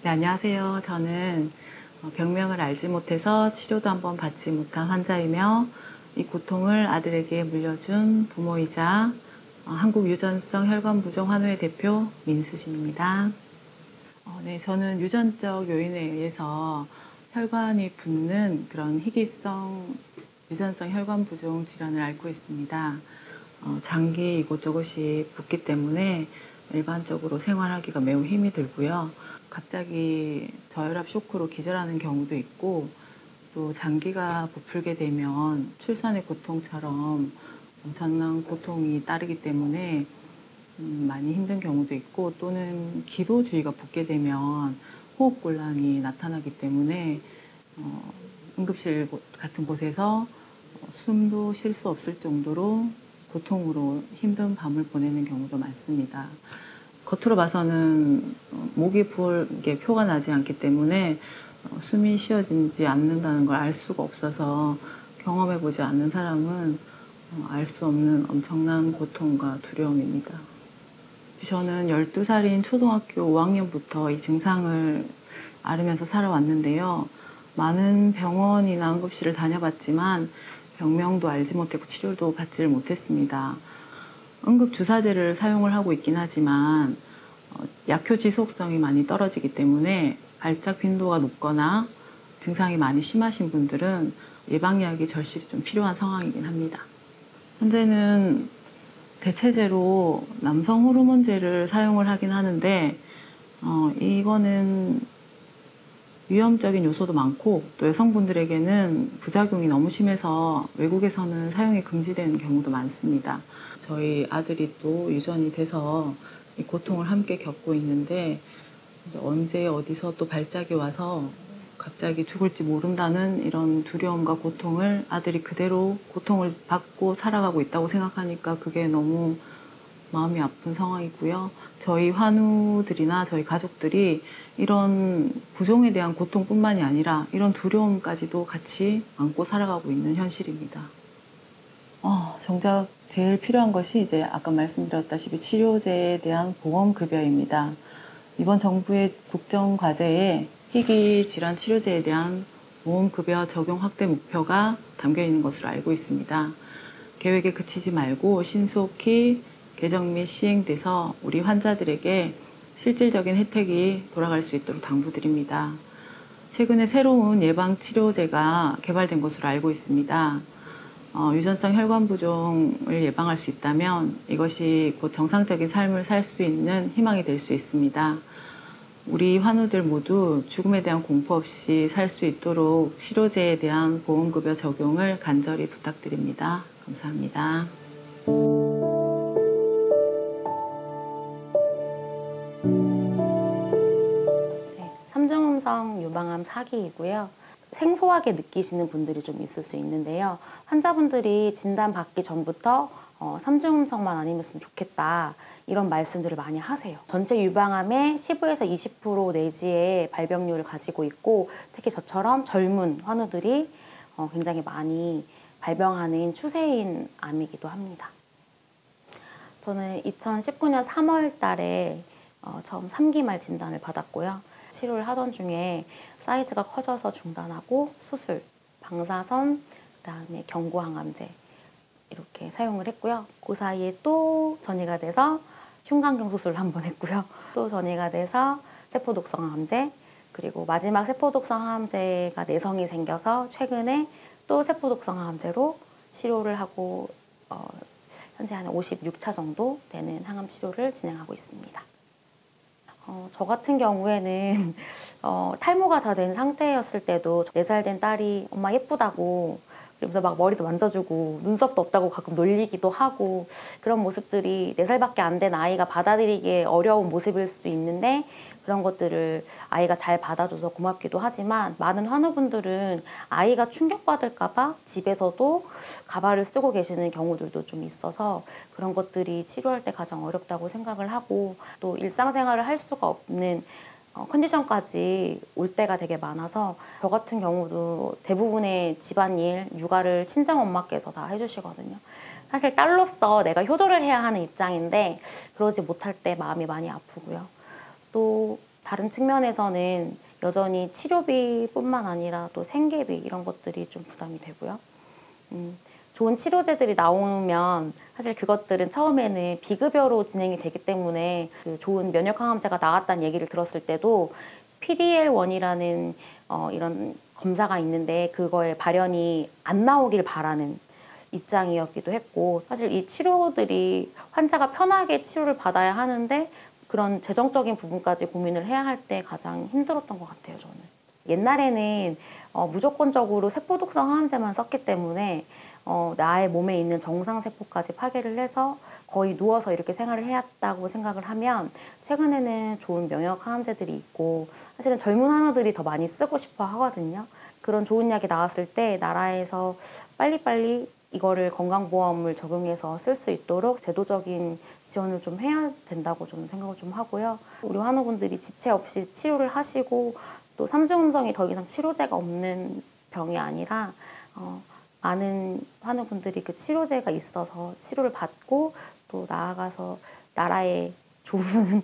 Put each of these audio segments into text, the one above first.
네, 안녕하세요. 저는 병명을 알지 못해서 치료도 한번 받지 못한 환자이며 이 고통을 아들에게 물려준 부모이자 한국 유전성 혈관 부종 환우회 대표 민수진입니다. 네, 저는 유전적 요인에 의해서 혈관이 붓는 그런 희귀성 유전성 혈관 부종 질환을 앓고 있습니다. 장기 이곳저곳이 붓기 때문에 일반적으로 생활하기가 매우 힘이 들고요. 갑자기 저혈압 쇼크로 기절하는 경우도 있고, 또 장기가 부풀게 되면 출산의 고통처럼 엄청난 고통이 따르기 때문에 많이 힘든 경우도 있고, 또는 기도주의가 붓게 되면 호흡곤란이 나타나기 때문에 응급실 같은 곳에서 숨도 쉴 수 없을 정도로 고통으로 힘든 밤을 보내는 경우도 많습니다. 겉으로 봐서는 목이 부을게 표가 나지 않기 때문에 숨이 쉬어지지 않는다는 걸 알 수가 없어서 경험해보지 않는 사람은 알 수 없는 엄청난 고통과 두려움입니다. 저는 12살인 초등학교 5학년부터 이 증상을 앓으면서 살아왔는데요. 많은 병원이나 응급실을 다녀봤지만 병명도 알지 못했고 치료도 받지를 못했습니다. 응급주사제를 사용을 하고 있긴 하지만 약효 지속성이 많이 떨어지기 때문에 발작 빈도가 높거나 증상이 많이 심하신 분들은 예방약이 절실히 좀 필요한 상황이긴 합니다. 현재는 대체제로 남성 호르몬제를 사용을 하긴 하는데 이거는 위험적인 요소도 많고 또 여성분들에게는 부작용이 너무 심해서 외국에서는 사용이 금지되는 경우도 많습니다. 저희 아들이 또 유전이 돼서 이 고통을 함께 겪고 있는데 언제 어디서 또 발작이 와서 갑자기 죽을지 모른다는 이런 두려움과 고통을 아들이 그대로 고통을 받고 살아가고 있다고 생각하니까 그게 너무 마음이 아픈 상황이고요. 저희 환우들이나 저희 가족들이 이런 부종에 대한 고통뿐만이 아니라 이런 두려움까지도 같이 안고 살아가고 있는 현실입니다. 정작 제일 필요한 것이 이제 아까 말씀드렸다시피 치료제에 대한 보험급여입니다. 이번 정부의 국정과제에 희귀 질환 치료제에 대한 보험급여 적용 확대 목표가 담겨 있는 것으로 알고 있습니다. 계획에 그치지 말고 신속히 개정 및 시행돼서 우리 환자들에게 실질적인 혜택이 돌아갈 수 있도록 당부드립니다. 최근에 새로운 예방치료제가 개발된 것으로 알고 있습니다. 유전성 혈관 부종을 예방할 수 있다면 이것이 곧 정상적인 삶을 살 수 있는 희망이 될 수 있습니다. 우리 환우들 모두 죽음에 대한 공포 없이 살 수 있도록 치료제에 대한 보험급여 적용을 간절히 부탁드립니다. 감사합니다. 네, 삼중음성 유방암 4기이고요. 생소하게 느끼시는 분들이 좀 있을 수 있는데요. 환자분들이 진단받기 전부터 삼중음성만 아니었으면 좋겠다 이런 말씀들을 많이 하세요. 전체 유방암의 15에서 20% 내지의 발병률을 가지고 있고 특히 저처럼 젊은 환우들이 굉장히 많이 발병하는 추세인 암이기도 합니다. 저는 2019년 3월 달에 처음 3기 말 진단을 받았고요. 치료를 하던 중에 사이즈가 커져서 중단하고 수술, 방사선, 그다음에 경구항암제 이렇게 사용을 했고요. 그 사이에 또 전이가 돼서 흉곽경 수술을 한번 했고요. 또 전이가 돼서 세포독성 항암제, 그리고 마지막 세포독성 항암제가 내성이 생겨서 최근에 또 세포독성 항암제로 치료를 하고 현재 한 56차 정도 되는 항암 치료를 진행하고 있습니다. 저 같은 경우에는 탈모가 다 된 상태였을 때도 4살 된 딸이 엄마 예쁘다고 그러면서 막 머리도 만져주고 눈썹도 없다고 가끔 놀리기도 하고 그런 모습들이 4살밖에 안 된 아이가 받아들이기 어려운 모습일 수 있는데 그런 것들을 아이가 잘 받아줘서 고맙기도 하지만 많은 환우분들은 아이가 충격받을까 봐 집에서도 가발을 쓰고 계시는 경우들도 좀 있어서 그런 것들이 치료할 때 가장 어렵다고 생각을 하고 또 일상생활을 할 수가 없는 컨디션까지 올 때가 되게 많아서 저 같은 경우도 대부분의 집안일, 육아를 친정엄마께서 다 해주시거든요. 사실 딸로서 내가 효도를 해야 하는 입장인데 그러지 못할 때 마음이 많이 아프고요. 또 다른 측면에서는 여전히 치료비뿐만 아니라 또 생계비 이런 것들이 좀 부담이 되고요. 좋은 치료제들이 나오면 사실 그것들은 처음에는 비급여로 진행이 되기 때문에 그 좋은 면역항암제가 나왔다는 얘기를 들었을 때도 PDL1이라는 이런 검사가 있는데 그거에 발현이 안 나오길 바라는 입장이었기도 했고, 사실 이 치료들이 환자가 편하게 치료를 받아야 하는데 그런 재정적인 부분까지 고민을 해야 할 때 가장 힘들었던 것 같아요, 저는. 옛날에는 무조건적으로 세포독성 항암제만 썼기 때문에 나의 몸에 있는 정상세포까지 파괴를 해서 거의 누워서 이렇게 생활을 해왔다고 생각을 하면, 최근에는 좋은 면역 항암제들이 있고 사실은 젊은 환우들이 더 많이 쓰고 싶어 하거든요. 그런 좋은 약이 나왔을 때 나라에서 빨리빨리 이거를 건강보험을 적용해서 쓸 수 있도록 제도적인 지원을 좀 해야 된다고 저는 생각을 좀 하고요. 우리 환우분들이 지체 없이 치료를 하시고 또 삼중음성이 더 이상 치료제가 없는 병이 아니라 많은 환우분들이 그 치료제가 있어서 치료를 받고 또 나아가서 나라의 좋은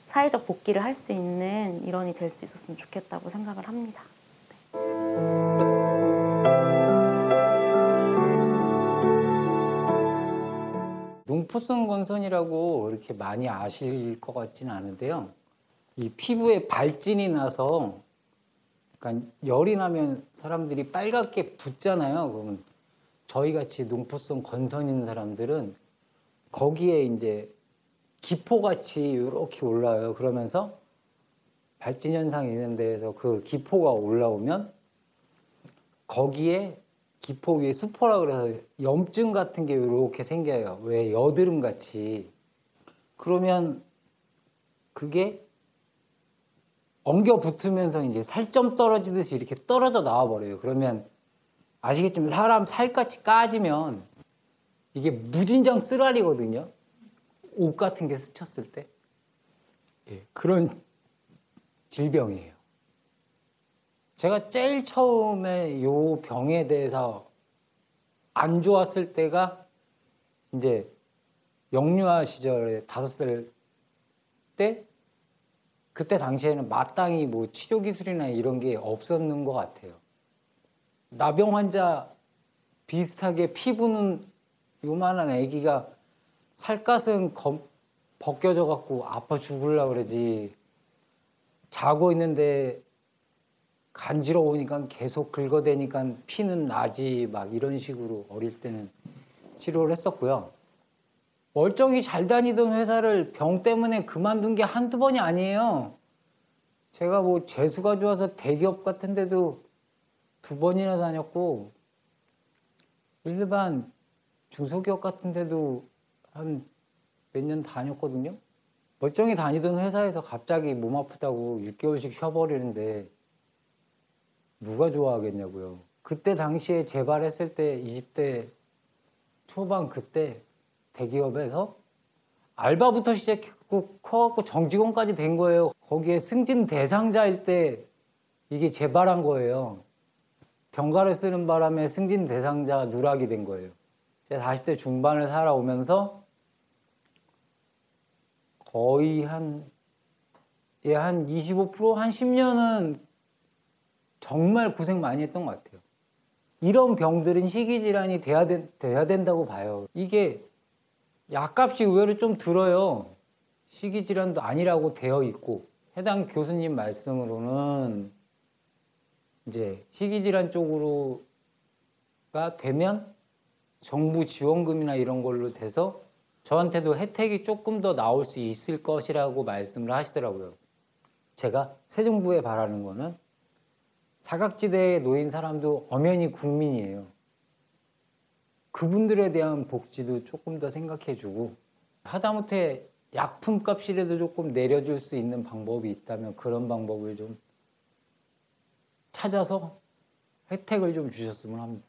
사회적 복귀를 할 수 있는 일원이 될 수 있었으면 좋겠다고 생각을 합니다. 농포성 건선이라고 이렇게 많이 아실 것 같지는 않은데요. 이 피부에 발진이 나서, 그러니까 열이 나면 사람들이 빨갛게 붓잖아요. 그러면 저희같이 농포성 건선 있는 사람들은 거기에 이제 기포같이 이렇게 올라와요. 그러면서 발진 현상이 있는 데에서 그 기포가 올라오면 거기에 기포 위에 수포라 그래서 염증 같은 게 이렇게 생겨요. 왜 여드름 같이. 그러면 그게 엉겨 붙으면서 이제 살점 떨어지듯이 이렇게 떨어져 나와 버려요. 그러면 아시겠지만 사람 살같이 까지면 이게 무진장 쓰라리거든요. 옷 같은 게 스쳤을 때. 예, 그런 질병이에요. 제가 제일 처음에 요 병에 대해서 안 좋았을 때가 이제 영유아 시절에 5살 때, 그때 당시에는 마땅히 뭐 치료 기술이나 이런 게 없었는 것 같아요. 나병 환자 비슷하게 피부는 요만한 아기가 살갗은 벗겨져 갖고 아파 죽으려고 그러지, 자고 있는데 간지러우니까 계속 긁어대니까 피는 나지, 막 이런 식으로 어릴 때는 치료를 했었고요. 멀쩡히 잘 다니던 회사를 병 때문에 그만둔 게 한두 번이 아니에요. 제가 뭐 재수가 좋아서 대기업 같은 데도 2번이나 다녔고, 일반 중소기업 같은 데도 한 몇 년 다녔거든요. 멀쩡히 다니던 회사에서 갑자기 몸 아프다고 6개월씩 쉬어버리는데 누가 좋아하겠냐고요. 그때 당시에 재발했을 때 20대 초반 그때 대기업에서 알바부터 시작했고 커갖고 정직원까지 된 거예요. 거기에 승진 대상자일 때 이게 재발한 거예요. 병가를 쓰는 바람에 승진 대상자 누락이 된 거예요. 제가 40대 중반을 살아오면서 거의 한 25%? 한 10년은 정말 고생 많이 했던 것 같아요. 이런 병들은 희귀질환이 돼야 된다고 봐요. 이게 약값이 의외로 좀 들어요. 희귀질환도 아니라고 되어 있고, 해당 교수님 말씀으로는 이제 희귀질환 쪽으로가 되면 정부 지원금이나 이런 걸로 돼서 저한테도 혜택이 조금 더 나올 수 있을 것이라고 말씀을 하시더라고요. 제가 새 정부에 바라는 거는 사각지대에 놓인 사람도 엄연히 국민이에요. 그분들에 대한 복지도 조금 더 생각해주고, 하다못해 약품값이라도 조금 내려줄 수 있는 방법이 있다면 그런 방법을 좀 찾아서 혜택을 좀 주셨으면 합니다.